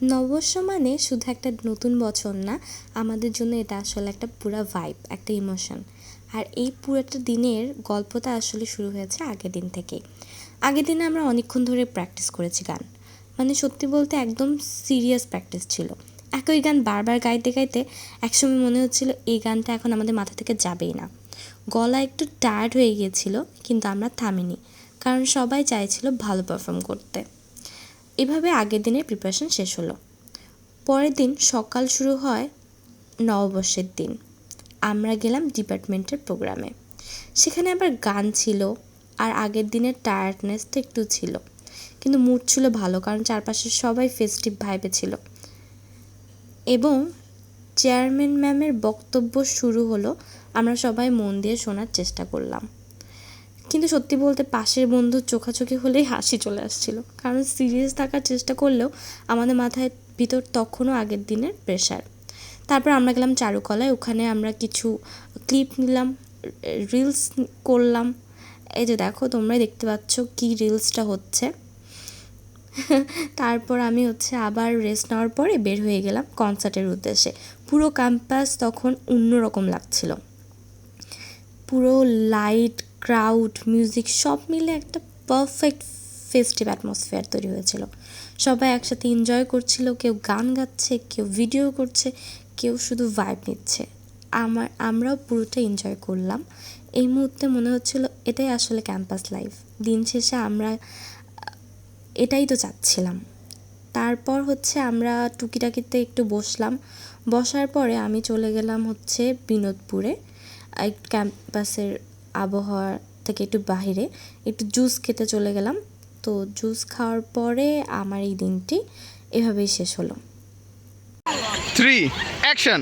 নববর্ষ মানে শুধু একটা নতুন বছর না, আমাদের জন্য এটা আসলে একটা পুরা ভাইব, একটা ইমোশন। আর এই পুরোটা দিনের গল্পটা আসলে শুরু হয়েছে আগের দিন থেকেই। আগের দিনে আমরা অনেকক্ষণ ধরে প্র্যাকটিস করেছি গান, মানে সত্যি বলতে একদম সিরিয়াস প্র্যাকটিস ছিল। একই গান বারবার গাইতে গাইতে একসময় মনে হচ্ছিল এই গানটা এখন আমাদের মাথা থেকে যাবেই না। গলা একটু টায়ার্ড হয়ে গিয়েছিল, কিন্তু আমরা থামিনি, কারণ সবাই চাইছিল ভালো পারফর্ম করতে। এভাবে আগের দিনের প্রিপারেশন শেষ হলো। পরের দিন সকাল শুরু হয় নববর্ষের দিন। আমরা গেলাম ডিপার্টমেন্টের প্রোগ্রামে। সেখানে আবার গান ছিল, আর আগের দিনের টায়ার্ডনেস তো একটু ছিল, কিন্তু মুড ছিল ভালো, কারণ চারপাশে সবাই ফেস্টিভ ভাইবে ছিল। এবং চেয়ারম্যান ম্যামের বক্তব্য শুরু হলো। আমরা সবাই মন দিয়ে শোনার চেষ্টা করলাম, কিন্তু সত্যি বলতে পাশের বন্ধুর চোখাচোখি হলেই হাসি চলে আসছিল, কারণ সিরিয়াস থাকার চেষ্টা করলেও আমাদের মাথায় ভিতর তখনও আগের দিনের প্রেশার। তারপর আমরা গেলাম চারুকলায়, ওখানে আমরা কিছু ক্লিপ নিলাম, রিলস করলাম। এই যে দেখো, তোমরাই দেখতে পাচ্ছ কি রিলসটা হচ্ছে। তারপর আমি আবার রেস্ট নেওয়ার পরে বের হয়ে গেলাম কনসার্টের উদ্দেশ্যে। পুরো ক্যাম্পাস তখন অন্যরকম লাগছিল। পুরো লাইট, ক্রাউড, মিউজিক সব মিলে একটা পারফেক্ট ফেস্টিভ অ্যাটমসফিয়ার তৈরি হয়েছিল। সবাই একসাথে এনজয় করছিল, কেউ গান গাচ্ছে, কেউ ভিডিও করছে, কেউ শুধু ভাইব নিচ্ছে। আমরাও পুরোটা এনজয় করলাম। এই মুহূর্তে মনে হচ্ছিল এটাই আসলে ক্যাম্পাস লাইফ। দিন শেষে আমরা এটাই তো চাচ্ছিলাম। তারপর আমরা টুকিটাকিতে একটু বসলাম। বসার পরে আমি চলে গেলাম বিনোদপুরে, ক্যাম্পাসের আবহাওয়া থেকে একটু বাহিরে একটু জুস খেতে চলে গেলাম। তো জুস খাওয়ার পরে আমার এই দিনটি এভাবেই শেষ হলো। 3 অ্যাকশন।